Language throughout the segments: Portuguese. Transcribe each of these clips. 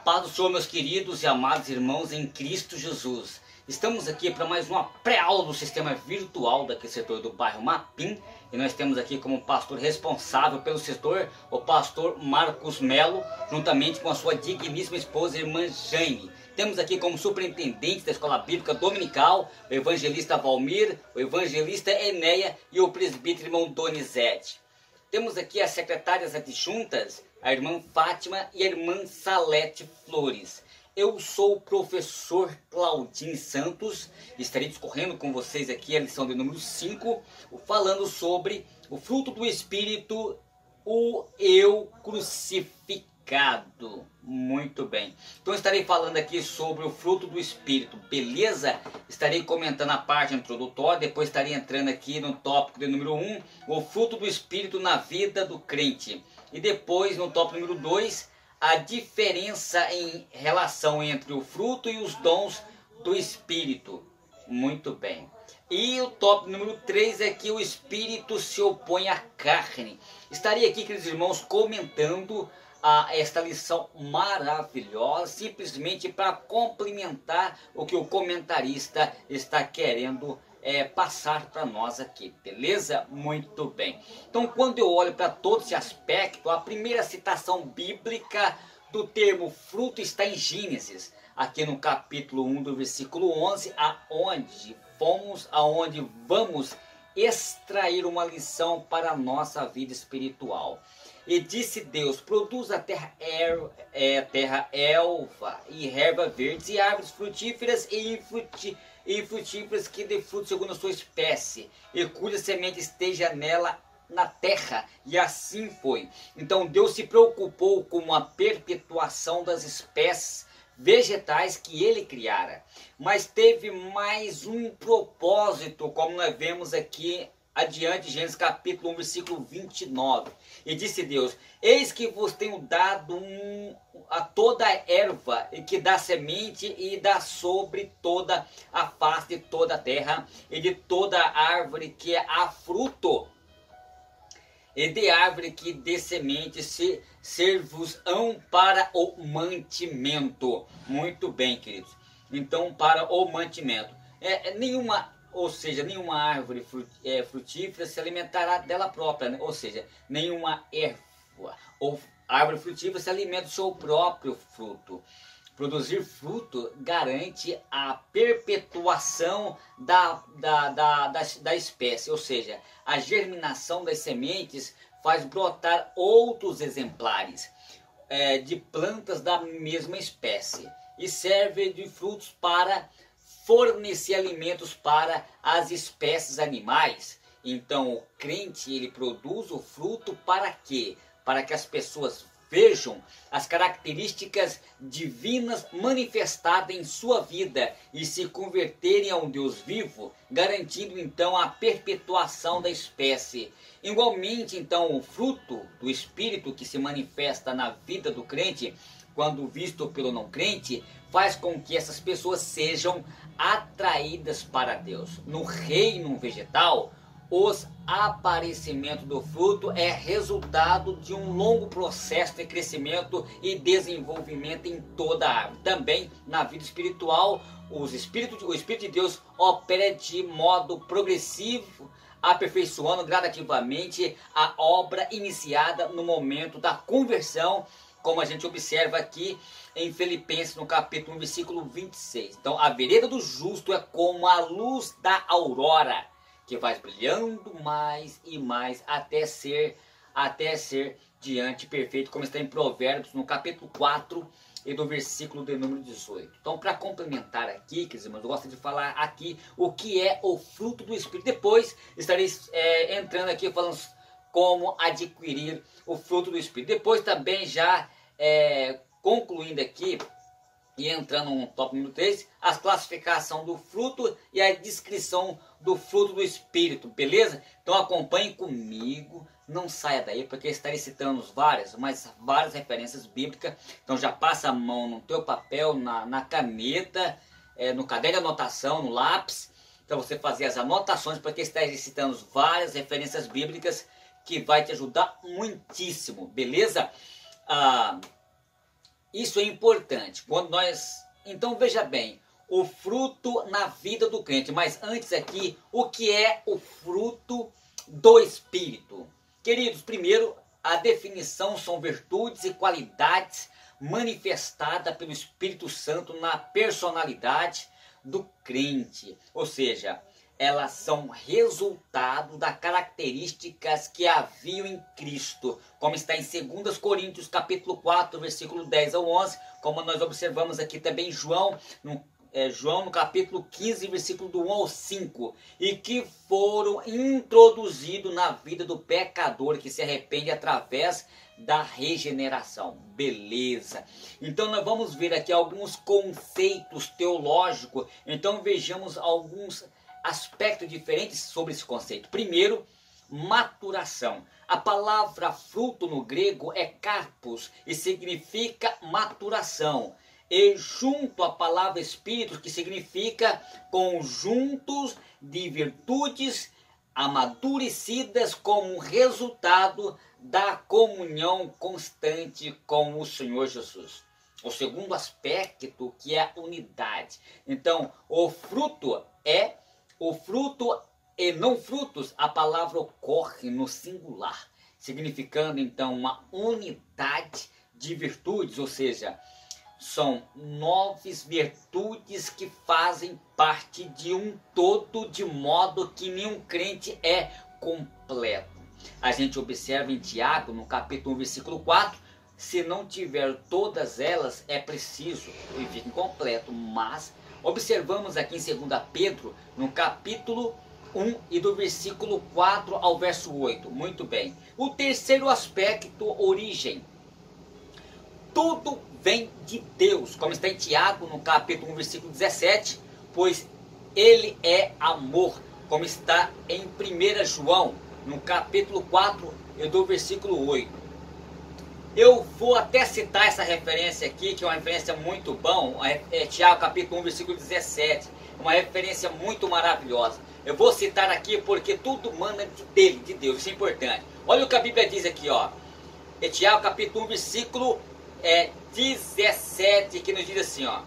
paz do Senhor, meus queridos e amados irmãos em Cristo Jesus. Estamos aqui para mais uma pré-aula do sistema virtual daquele setor do bairro Mapim. E nós temos aqui como pastor responsável pelo setor o pastor Marcos Melo, juntamente com a sua digníssima esposa, irmã Jane. Temos aqui como superintendente da Escola Bíblica Dominical o evangelista Valmir, o evangelista Enéia e o presbítero irmão Donizete. Temos aqui as secretárias adjuntas, a irmã Fátima e a irmã Salete Flores. Eu sou o professor Claudinho Santos, estarei discorrendo com vocês aqui a lição de número 5, falando sobre o fruto do Espírito, o eu crucificado. Muito bem. Então estarei falando aqui sobre o fruto do Espírito, beleza? Estarei comentando a parte introdutória, depois estarei entrando aqui no tópico de número 1, o fruto do Espírito na vida do crente. E depois no tópico número 2, a diferença em relação entre o fruto e os dons do Espírito. Muito bem. E o tópico número 3 é que o Espírito se opõe à carne. Estarei aqui, queridos irmãos, comentando esta lição maravilhosa, simplesmente para complementar o que o comentarista está querendo passar para nós aqui, beleza? Muito bem. Então, quando eu olho para todo esse aspecto, a primeira citação bíblica do termo fruto está em Gênesis, aqui no capítulo 1 do versículo 11, aonde vamos extrair uma lição para a nossa vida espiritual. E disse Deus: produz a terra elva e erva verdes e árvores frutíferas e frutíferas que dê fruto segundo a sua espécie, e cuja semente esteja nela na terra. E assim foi. Então Deus se preocupou com a perpetuação das espécies vegetais que ele criara. Mas teve mais um propósito, como nós vemos aqui adiante, Gênesis capítulo 1, versículo 29. E disse Deus: eis que vos tenho dado a toda erva que dá semente e dá sobre toda a face de toda a terra, e de toda árvore que há fruto, e de árvore que dê semente, ser-vos-ão para o mantimento. Muito bem, queridos. Então, para o mantimento. Nenhuma árvore frutífera se alimentará dela própria, né? Ou seja, nenhuma erva ou árvore frutífera se alimenta do seu próprio fruto. Produzir fruto garante a perpetuação da espécie, ou seja, a germinação das sementes faz brotar outros exemplares de plantas da mesma espécie e serve de frutos para fornecer alimentos para as espécies animais. Então o crente, ele produz o fruto para quê? Para que as pessoas vejam as características divinas manifestadas em sua vida e se converterem a um Deus vivo, garantindo então a perpetuação da espécie. Igualmente, então, o fruto do Espírito que se manifesta na vida do crente, quando visto pelo não crente, faz com que essas pessoas sejam atraídas para Deus. No reino vegetal, os aparecimentos do fruto é resultado de um longo processo de crescimento e desenvolvimento em toda a árvore. Também na vida espiritual, o Espírito de Deus opera de modo progressivo, aperfeiçoando gradativamente a obra iniciada no momento da conversão, como a gente observa aqui em Filipenses no capítulo 1, versículo 26. Então, a vereda do justo é como a luz da aurora, que vai brilhando mais e mais até ser diante perfeito, como está em Provérbios no capítulo 4 e do versículo de número 18. Então, para complementar aqui, queridos irmãos, eu gosto de falar aqui o que é o fruto do Espírito. Depois estarei entrando aqui falando como adquirir o fruto do Espírito. Depois também já concluindo aqui e entrando no tópico número 3, a classificação do fruto e a descrição do fruto do Espírito, beleza? Então acompanhe comigo, não saia daí, porque eu estarei citando várias referências bíblicas. Então já passa a mão no teu papel, na caneta, no caderno de anotação, no lápis, para você fazer as anotações, porque estarei citando várias referências bíblicas que vai te ajudar muitíssimo, beleza? Isso é importante. Quando nós... Então veja bem, o fruto na vida do crente. Mas antes aqui, o que é o fruto do Espírito? Queridos, primeiro, a definição são virtudes e qualidades manifestadas pelo Espírito Santo na personalidade do crente. Ou seja, elas são resultado das características que haviam em Cristo, como está em 2 Coríntios capítulo 4, versículo 10 ao 11, como nós observamos aqui também João no capítulo 15, versículo do 1 ao 5, e que foram introduzidos na vida do pecador que se arrepende através da regeneração. Beleza. Então nós vamos ver aqui alguns conceitos teológicos. Então vejamos alguns aspectos diferentes sobre esse conceito. Primeiro, maturação. A palavra fruto no grego é karpos e significa maturação. E junto à palavra espírito, que significa conjuntos de virtudes amadurecidas como resultado da comunhão constante com o Senhor Jesus. O segundo aspecto, que é a unidade. Então, o fruto e não frutos, a palavra ocorre no singular, significando então uma unidade de virtudes, ou seja, são 9 virtudes que fazem parte de um todo, de modo que nenhum crente é completo. A gente observa em Tiago, no capítulo 1, versículo 4, se não tiver todas elas, é preciso e fica incompleto. Mas observamos aqui em 2 Pedro, no capítulo 1 e do versículo 4 ao verso 8. Muito bem. O terceiro aspecto, origem. Tudo vem de Deus, como está em Tiago, no capítulo 1, versículo 17, pois ele é amor, como está em 1 João, no capítulo 4 e do versículo 8. Eu vou até citar essa referência aqui, que é uma referência muito bom, é Tiago, capítulo 1, versículo 17, uma referência muito maravilhosa. Eu vou citar aqui porque tudo manda dele, de Deus, isso é importante. Olha o que a Bíblia diz aqui, ó. É Tiago, capítulo 1, versículo 17, que nos diz assim, ó: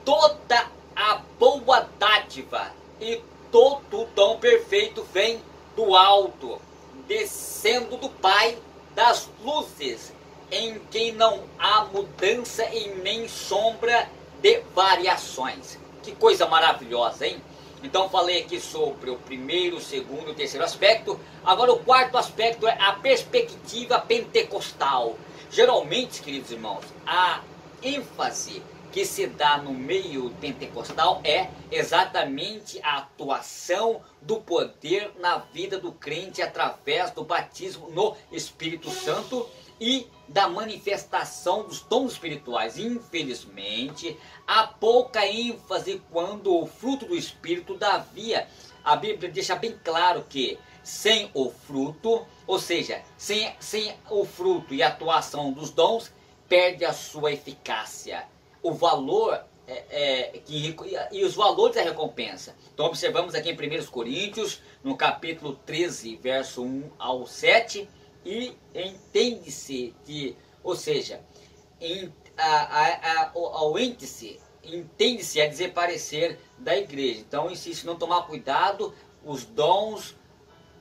toda a boa dádiva e todo dom perfeito vem do alto, descendo do Pai das luzes, em quem não há mudança e nem sombra de variações. Que coisa maravilhosa, hein? Então falei aqui sobre o primeiro, o segundo e o terceiro aspecto. Agora o quarto aspecto é a perspectiva pentecostal. Geralmente, queridos irmãos, a ênfase que se dá no meio pentecostal é exatamente a atuação do poder na vida do crente através do batismo no Espírito Santo e da manifestação dos dons espirituais. Infelizmente, há pouca ênfase quando o fruto do Espírito, todavia, a Bíblia deixa bem claro que sem o fruto, ou seja, sem o fruto e a atuação dos dons, perde a sua eficácia. O valor e os valores da recompensa. Então observamos aqui em 1 Coríntios, no capítulo 13, verso 1 ao 7, e entende-se que, ou seja, o índice entende-se a desaparecer da igreja. Então, se não tomar cuidado, os dons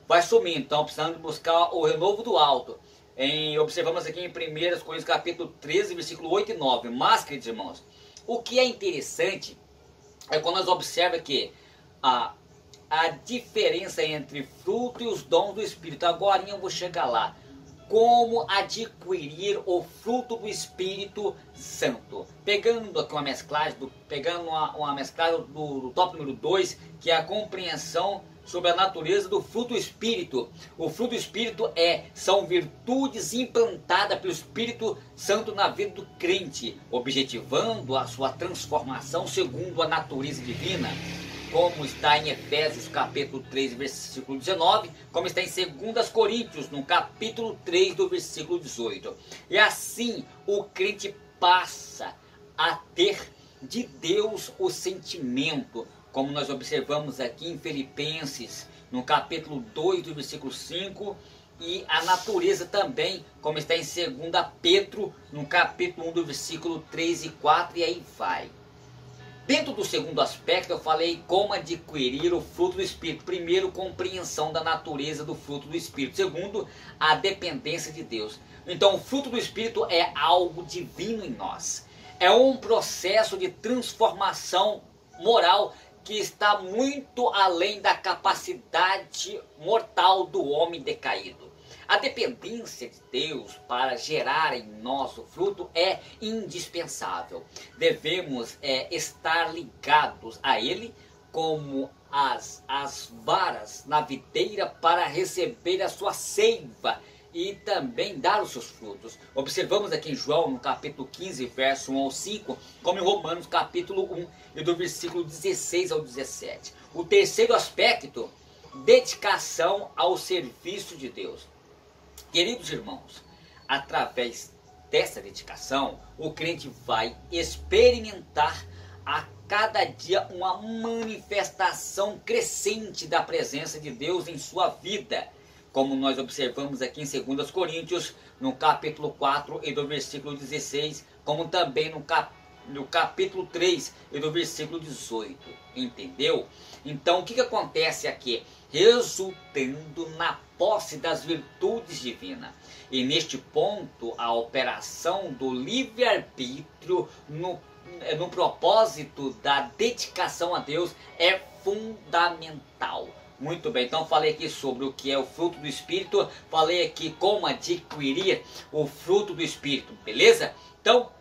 vai sumir. Então, precisamos buscar o renovo do alto. Observamos aqui em 1 Coríntios capítulo 13, versículo 8 e 9. Mas, queridos irmãos, o que é interessante é quando nós observamos que a diferença entre fruto e os dons do Espírito. Agora eu vou chegar lá. Como adquirir o fruto do Espírito Santo? Pegando aqui uma mesclagem, uma mesclagem do tópico número 2, que é a compreensão sobre a natureza do fruto do Espírito. O fruto do Espírito são virtudes implantadas pelo Espírito Santo na vida do crente, objetivando a sua transformação segundo a natureza divina, como está em Efésios capítulo 3, versículo 19, como está em 2 Coríntios, no capítulo 3, do versículo 18. E assim o crente passa a ter de Deus o sentimento, como nós observamos aqui em Filipenses, no capítulo 2, do versículo 5, e a natureza também, como está em 2 Pedro, no capítulo 1, do versículo 3 e 4, e aí vai. Dentro do segundo aspecto, eu falei como adquirir o fruto do Espírito. Primeiro, compreensão da natureza do fruto do Espírito. Segundo, a dependência de Deus. Então, o fruto do Espírito é algo divino em nós. É um processo de transformação moral que está muito além da capacidade mortal do homem decaído. A dependência de Deus para gerar em nós o fruto é indispensável. Devemos estar ligados a Ele como as varas na videira para receber a sua seiva e também dar os seus frutos. Observamos aqui em João, no capítulo 15, verso 1 ao 5, como em Romanos, capítulo 1, e do versículo 16 ao 17. O terceiro aspecto, dedicação ao serviço de Deus. Queridos irmãos, através dessa dedicação, o crente vai experimentar a cada dia uma manifestação crescente da presença de Deus em sua vida, como nós observamos aqui em 2 Coríntios, no capítulo 4 e do versículo 16, como também no capítulo 3 e do versículo 18, entendeu? Então o que acontece aqui? Resultando na posse das virtudes divinas. E neste ponto, a operação do livre-arbítrio no propósito da dedicação a Deus é fundamental. Muito bem, então falei aqui sobre o que é o fruto do Espírito, falei aqui como adquirir o fruto do Espírito, beleza? Então,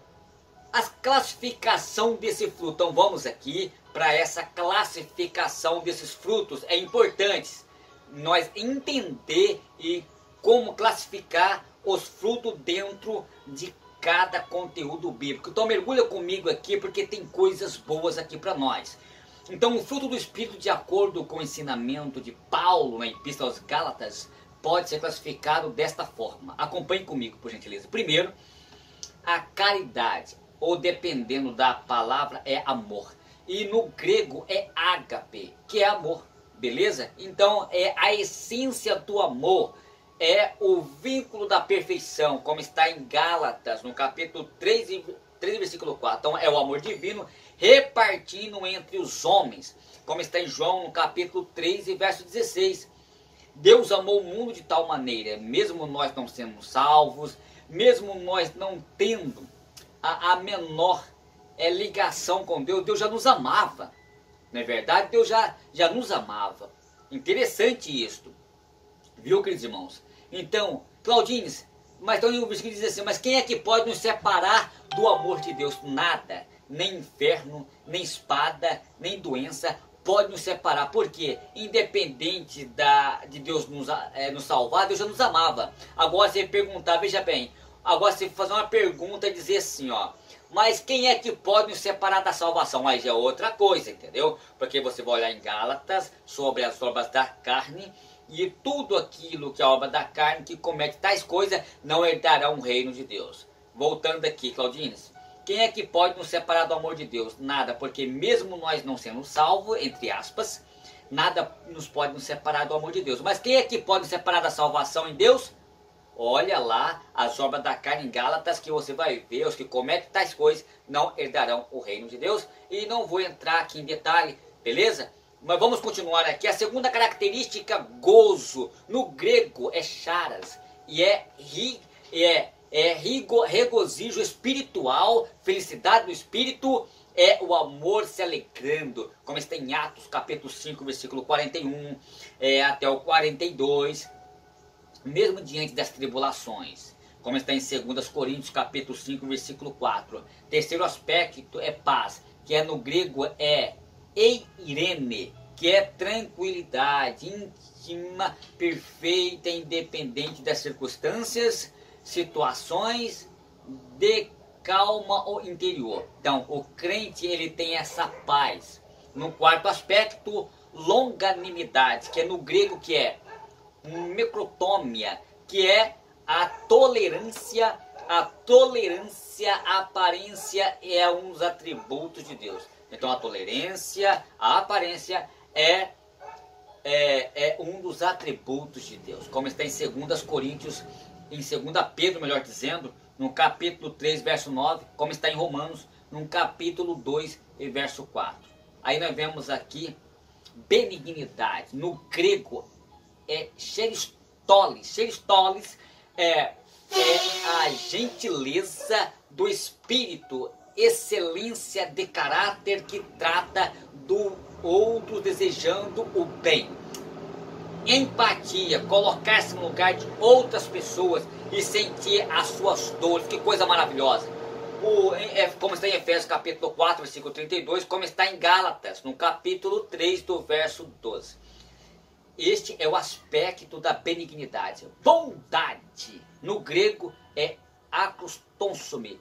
a classificação desse fruto, então vamos aqui para essa classificação desses frutos. É importante nós entender e como classificar os frutos dentro de cada conteúdo bíblico. Então mergulha comigo aqui porque tem coisas boas aqui para nós. Então o fruto do Espírito, de acordo com o ensinamento de Paulo na Epístola aos Gálatas, pode ser classificado desta forma. Acompanhe comigo, por gentileza. Primeiro, a caridade, ou dependendo da palavra, é amor. E no grego é ágape, que é amor, beleza? Então é a essência do amor, é o vínculo da perfeição, como está em Gálatas, no capítulo 3, versículo 4. Então é o amor divino repartindo entre os homens, como está em João, no capítulo 3, verso 16. Deus amou o mundo de tal maneira, mesmo nós não sendo salvos, mesmo nós não tendo a menor ligação com Deus, Deus já nos amava, não é verdade? Deus já nos amava. Interessante isto, viu, queridos irmãos? Então, Claudines, mas então o versículo diz assim, mas quem é que pode nos separar do amor de Deus? Nada, nem inferno, nem espada, nem doença pode nos separar. Por quê? Independente de Deus nos salvar, Deus já nos amava. Agora você perguntar, veja bem, agora você fazer uma pergunta e dizer assim, ó, mas quem é que pode nos separar da salvação? Aí já é outra coisa, entendeu? Porque você vai olhar em Gálatas sobre as obras da carne, e tudo aquilo que é a obra da carne, que comete tais coisas, não herdará um reino de Deus. Voltando aqui, Claudines, quem é que pode nos separar do amor de Deus? Nada, porque mesmo nós não sendo salvos, entre aspas, nada nos pode nos separar do amor de Deus. Mas quem é que pode nos separar da salvação em Deus? Olha lá as obras da carne em Gálatas, que você vai ver, os que cometem tais coisas não herdarão o reino de Deus. E não vou entrar aqui em detalhe, beleza? Mas vamos continuar aqui. A segunda característica, gozo. No grego é charas. E regozijo espiritual, felicidade no espírito, é o amor se alegrando. Como está em Atos capítulo 5, versículo 41 até o 42. Mesmo diante das tribulações, como está em 2 Coríntios capítulo 5, versículo 4. Terceiro aspecto é paz, que no grego é eirene, que é tranquilidade íntima, perfeita, independente das circunstâncias, situações, de calma ou interior. Então, o crente ele tem essa paz. No quarto aspecto, longanimidade, que no grego que é microtômia, que é a tolerância. A tolerância, a aparência é um dos atributos de Deus. Então a tolerância, a aparência é é um dos atributos de Deus, como está em 2 Coríntios, em 2 Pedro, melhor dizendo, no capítulo 3, verso 9, como está em Romanos, no capítulo 2 e verso 4. Aí nós vemos aqui benignidade, no grego é cheristolis. Cheristolis é a gentileza do espírito, excelência de caráter que trata do outro desejando o bem. Empatia, colocar-se no lugar de outras pessoas e sentir as suas dores, que coisa maravilhosa. Como está em Efésios capítulo 4, versículo 32, como está em Gálatas, no capítulo 3, do verso 12. Este é o aspecto da benignidade. Bondade, no grego, é acrostonsome.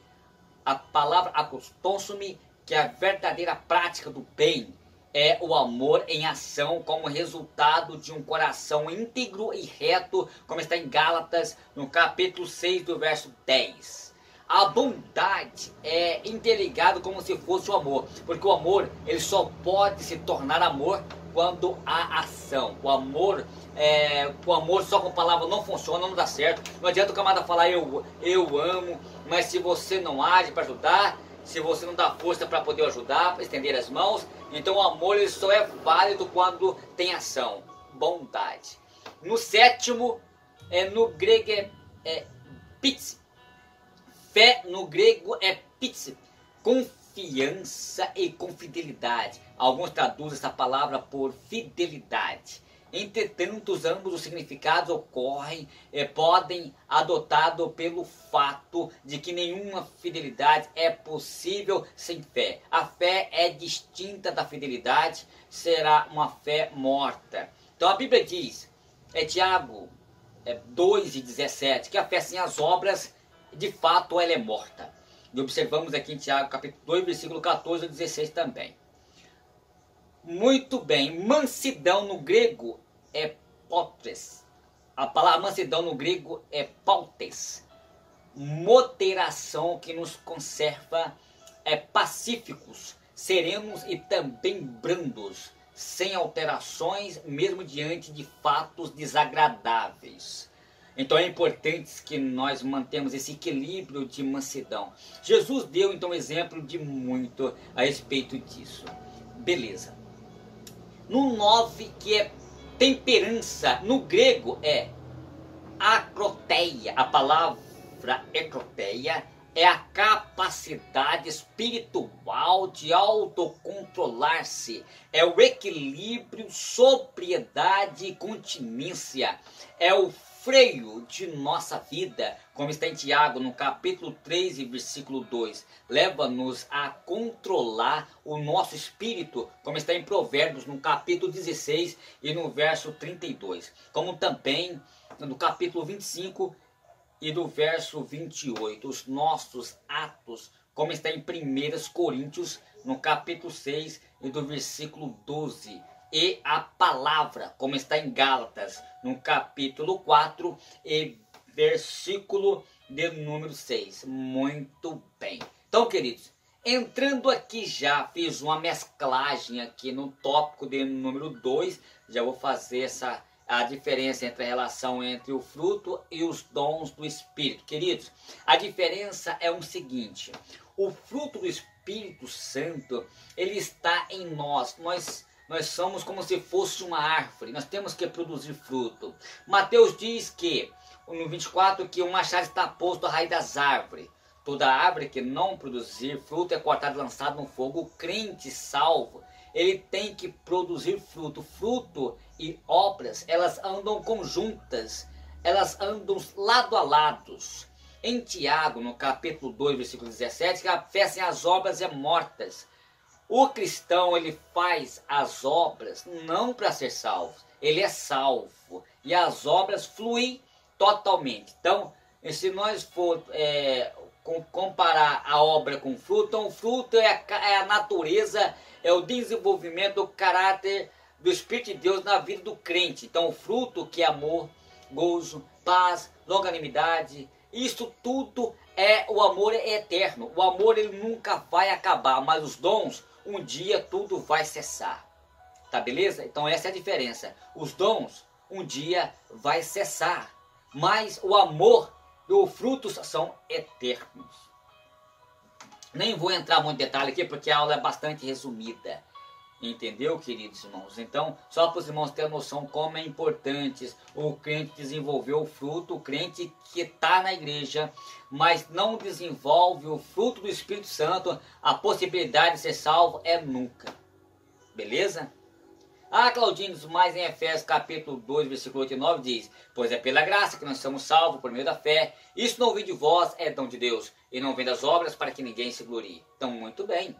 A palavra acrostonsome, que é a verdadeira prática do bem, é o amor em ação como resultado de um coração íntegro e reto, como está em Gálatas, no capítulo 6, do verso 10. A bondade é interligado como se fosse o amor, porque o amor ele só pode se tornar amor quando há ação. O amor só com palavra não funciona, não dá certo. Não adianta o camarada falar eu amo, mas se você não age para ajudar, se você não dá força para poder ajudar, para estender as mãos, então o amor ele só é válido quando tem ação. Bondade. No sétimo, no grego é pitz. Fé no grego é pitz, confiança e com fidelidade. Alguns traduzem essa palavra por fidelidade. Entretanto, ambos os significados podem adotado pelo fato de que nenhuma fidelidade é possível sem fé. A fé é distinta da fidelidade, será uma fé morta. Então a Bíblia diz, Tiago 2:17, que a fé sem as obras de fato ela é morta. E observamos aqui em Tiago capítulo 2, versículo 14 a 16 também. Muito bem, mansidão no grego é potres. A palavra mansidão no grego é pautes. Moderação que nos conserva pacíficos, serenos e também brandos, sem alterações, mesmo diante de fatos desagradáveis. Então é importante que nós mantemos esse equilíbrio de mansidão. Jesus deu então exemplo de muito a respeito disso. Beleza. No 9, que é temperança, no grego é acroteia. A palavra acroteia é a capacidade espiritual de autocontrolar-se. É o equilíbrio, sobriedade e continência. É o freio de nossa vida, como está em Tiago, no capítulo 3 e versículo 2. Leva-nos a controlar o nosso espírito, como está em Provérbios, no capítulo 16 e no verso 32. Como também no capítulo 25 e do verso 28. Os nossos atos, como está em 1 Coríntios, no capítulo 6 e do versículo 12. E a palavra, como está em Gálatas, no capítulo 4 e versículo de número 6. Muito bem. Então, queridos, entrando aqui já, fiz uma mesclagem aqui no tópico de número 2. Já vou fazer a diferença entre a relação entre o fruto e os dons do Espírito. Queridos, a diferença é o seguinte: o fruto do Espírito Santo, ele está em nós. Nós somos como se fosse uma árvore, nós temos que produzir fruto. Mateus diz que, no 24, que o machado está posto à raiz das árvores. Toda árvore que não produzir fruto é cortada e lançada no fogo. O crente salvo, ele tem que produzir fruto. Fruto e obras, elas andam conjuntas, elas andam lado a lado. Em Tiago, no capítulo 2, versículo 17, que a fé sem as obras é morta. O cristão, ele faz as obras não para ser salvo, ele é salvo e as obras fluem totalmente. Então, se nós for comparar a obra com o fruto, então o fruto é a natureza, é o desenvolvimento do caráter do Espírito de Deus na vida do crente. Então o fruto, que é amor, gozo, paz, longanimidade, isso tudo o amor é eterno. O amor ele nunca vai acabar, mas os dons, um dia tudo vai cessar. Tá beleza? Então essa é a diferença. Os dons um dia vai cessar, mas o amor e os frutos são eternos. Nem vou entrar muito em detalhe aqui porque a aula é bastante resumida. Entendeu, queridos irmãos? Então, só para os irmãos terem noção como é importante o crente desenvolver o fruto, o crente que está na igreja, mas não desenvolve o fruto do Espírito Santo, a possibilidade de ser salvo é nunca. Beleza? Claudinhos, mas em Efésios capítulo 2, versículo 8 e 9 diz: pois é pela graça que nós somos salvos por meio da fé, isso não vem de vós, é dom de Deus, e não vem das obras para que ninguém se glorie. Então, muito bem.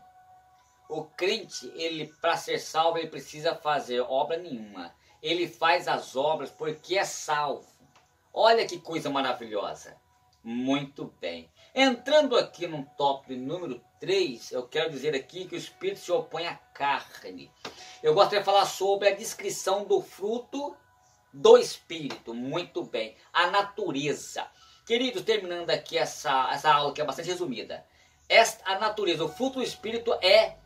O crente, ele para ser salvo, ele precisa fazer obra nenhuma. Ele faz as obras porque é salvo. Olha que coisa maravilhosa. Muito bem. Entrando aqui no tópico número 3, eu quero dizer aqui que o Espírito se opõe à carne. Eu gostaria de falar sobre a descrição do fruto do Espírito. Muito bem. A natureza. Queridos, terminando aqui essa aula que é bastante resumida. A natureza, o fruto do Espírito é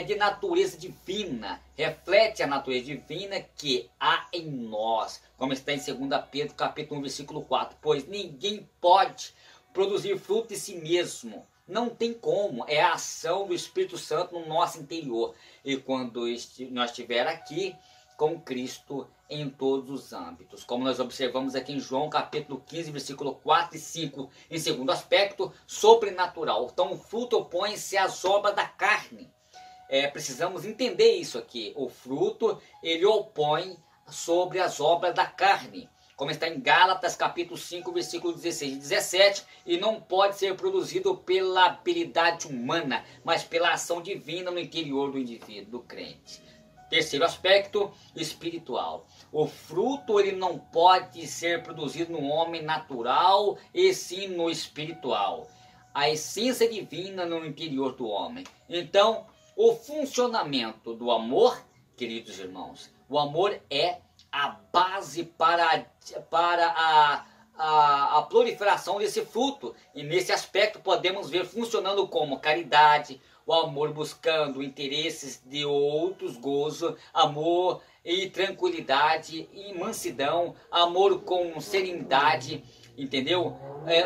de natureza divina, reflete a natureza divina que há em nós, como está em 2 Pedro capítulo 1, versículo 4, pois ninguém pode produzir fruto de si mesmo, não tem como, é a ação do Espírito Santo no nosso interior, e quando nós estiver aqui com Cristo em todos os âmbitos, como nós observamos aqui em João capítulo 15, versículo 4 e 5, em segundo aspecto, sobrenatural. Então o fruto opõe-se às obras da carne. Precisamos entender isso aqui. O fruto, ele opõe sobre as obras da carne. Como está em Gálatas, capítulo 5, versículo 16 e 17. E não pode ser produzido pela habilidade humana, mas pela ação divina no interior do indivíduo, do crente. Terceiro aspecto, espiritual. O fruto, ele não pode ser produzido no homem natural, e sim no espiritual. A essência divina no interior do homem. Então, o funcionamento do amor, queridos irmãos, o amor é a base para a proliferação desse fruto. E nesse aspecto podemos ver funcionando como caridade, o amor buscando interesses de outros, gozo, amor e tranquilidade e mansidão, amor com serenidade, entendeu?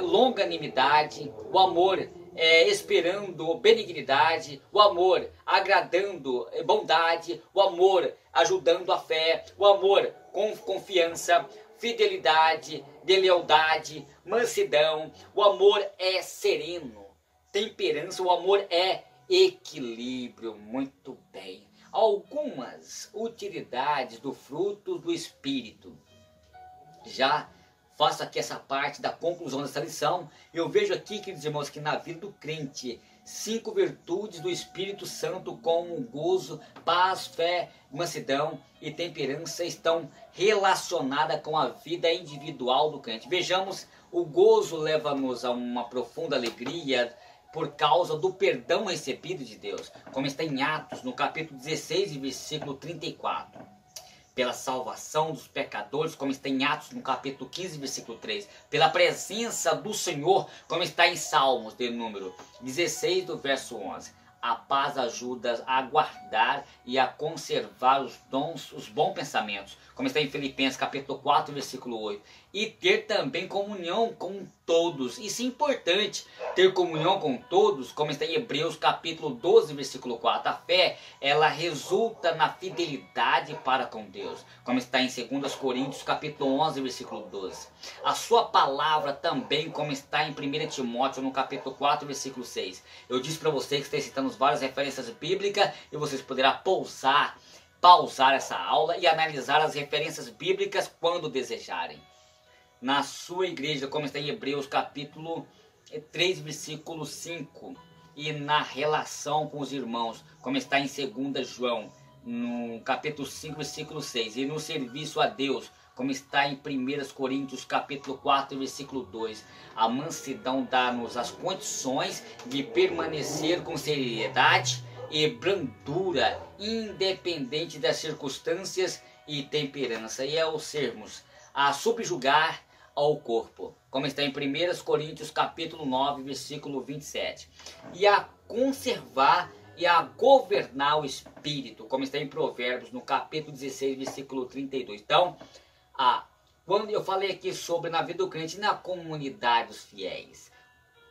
Longanimidade, o amor esperando benignidade, o amor agradando bondade, o amor ajudando a fé, o amor com confiança, fidelidade, de lealdade, mansidão, o amor é sereno, temperança, o amor é equilíbrio. Muito bem. Algumas utilidades do fruto do Espírito. Já faço aqui essa parte da conclusão dessa lição. Eu vejo aqui, queridos irmãos, que na vida do crente, 5 virtudes do Espírito Santo, como gozo, paz, fé, mansidão e temperança, estão relacionadas com a vida individual do crente. Vejamos, o gozo leva-nos a uma profunda alegria por causa do perdão recebido de Deus, como está em Atos, no capítulo 16, versículo 34. Pela salvação dos pecadores, como está em Atos, no capítulo 15, versículo 3. Pela presença do Senhor, como está em Salmos, de número 16, do verso 11. A paz ajuda a guardar e a conservar os bons pensamentos, como está em Filipenses, capítulo 4, versículo 8. E ter também comunhão com todos. Isso é importante, ter comunhão com todos, como está em Hebreus, capítulo 12, versículo 4. A fé, ela resulta na fidelidade para com Deus, como está em 2 Coríntios, capítulo 11, versículo 12. A sua palavra também, como está em 1 Timóteo, no capítulo 4, versículo 6. Eu disse para vocês que está citando várias referências bíblicas, e vocês poderão pausar essa aula e analisar as referências bíblicas quando desejarem. Na sua igreja, como está em Hebreus capítulo 3, versículo 5, e na relação com os irmãos, como está em 2 João, no capítulo 5, versículo 6, e no serviço a Deus, como está em 1 Coríntios capítulo 4, versículo 2. A mansidão dá-nos as condições de permanecer com seriedade e brandura, independente das circunstâncias, e temperança, e é o sermos a subjugar ao corpo, como está em 1 Coríntios capítulo 9, versículo 27, e a conservar e a governar o espírito, como está em Provérbios, no capítulo 16, versículo 32. Então, quando eu falei aqui sobre na vida do crente e na comunidade dos fiéis,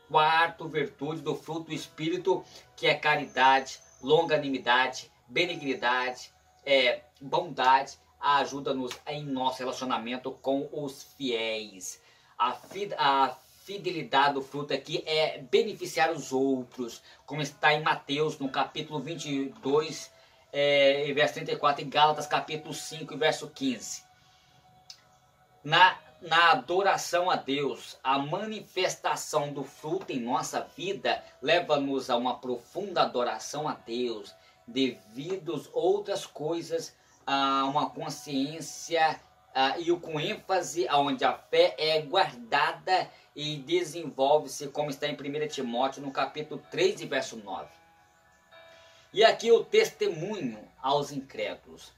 quarto virtude do fruto do espírito, que é caridade, longanimidade, benignidade, bondade, ajuda-nos em nosso relacionamento com os fiéis. A fidelidade do fruto aqui é beneficiar os outros, como está em Mateus, no capítulo 22, verso 34, e Gálatas, capítulo 5, verso 15. Na adoração a Deus, a manifestação do fruto em nossa vida leva-nos a uma profunda adoração a Deus, devido a outras coisas, a uma consciência e com ênfase onde a fé é guardada e desenvolve-se, como está em 1 Timóteo, no capítulo 3, verso 9. E aqui o testemunho aos incrédulos.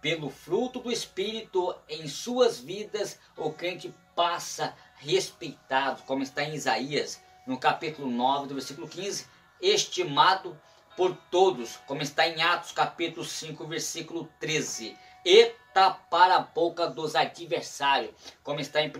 Pelo fruto do Espírito em suas vidas, o crente passa respeitado, como está em Isaías, no capítulo 9, do versículo 15, estimado por todos, como está em Atos, capítulo 5, versículo 13, e tapar a boca dos adversários, como está em 1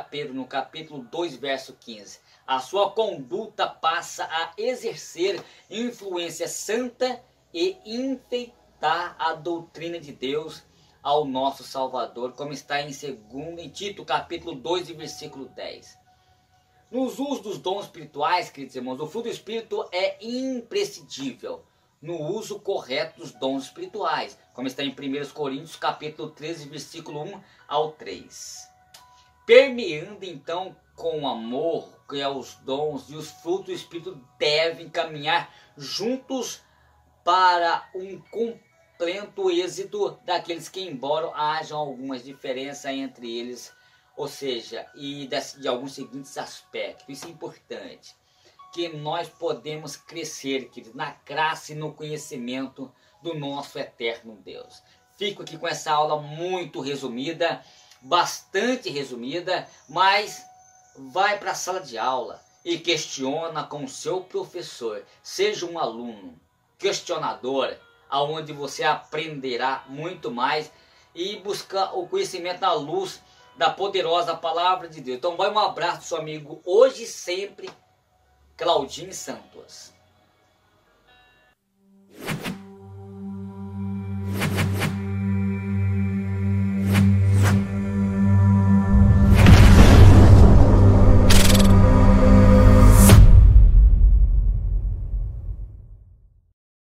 Pedro, no capítulo 2, verso 15. A sua conduta passa a exercer influência santa e enfeitar a doutrina de Deus ao nosso Salvador, como está em Tito, capítulo 2, versículo 10. Nos usos dos dons espirituais, queridos irmãos, o fruto do Espírito é imprescindível no uso correto dos dons espirituais, como está em 1 Coríntios, capítulo 13, versículo 1 ao 3. Permeando então com amor, que é os dons e os frutos do Espírito devem caminhar juntos para um completo êxito daqueles que, embora hajam algumas diferenças entre eles, ou seja, e de alguns seguintes aspectos. Isso é importante, que nós podemos crescer, queridos, na graça e no conhecimento do nosso eterno Deus. Fico aqui com essa aula muito resumida, bastante resumida, mas vai para a sala de aula e questiona com o seu professor. Seja um aluno questionador, aonde você aprenderá muito mais e buscar o conhecimento na luz da poderosa palavra de Deus. Então vai um abraço do seu amigo hoje e sempre, Claudinho Santos.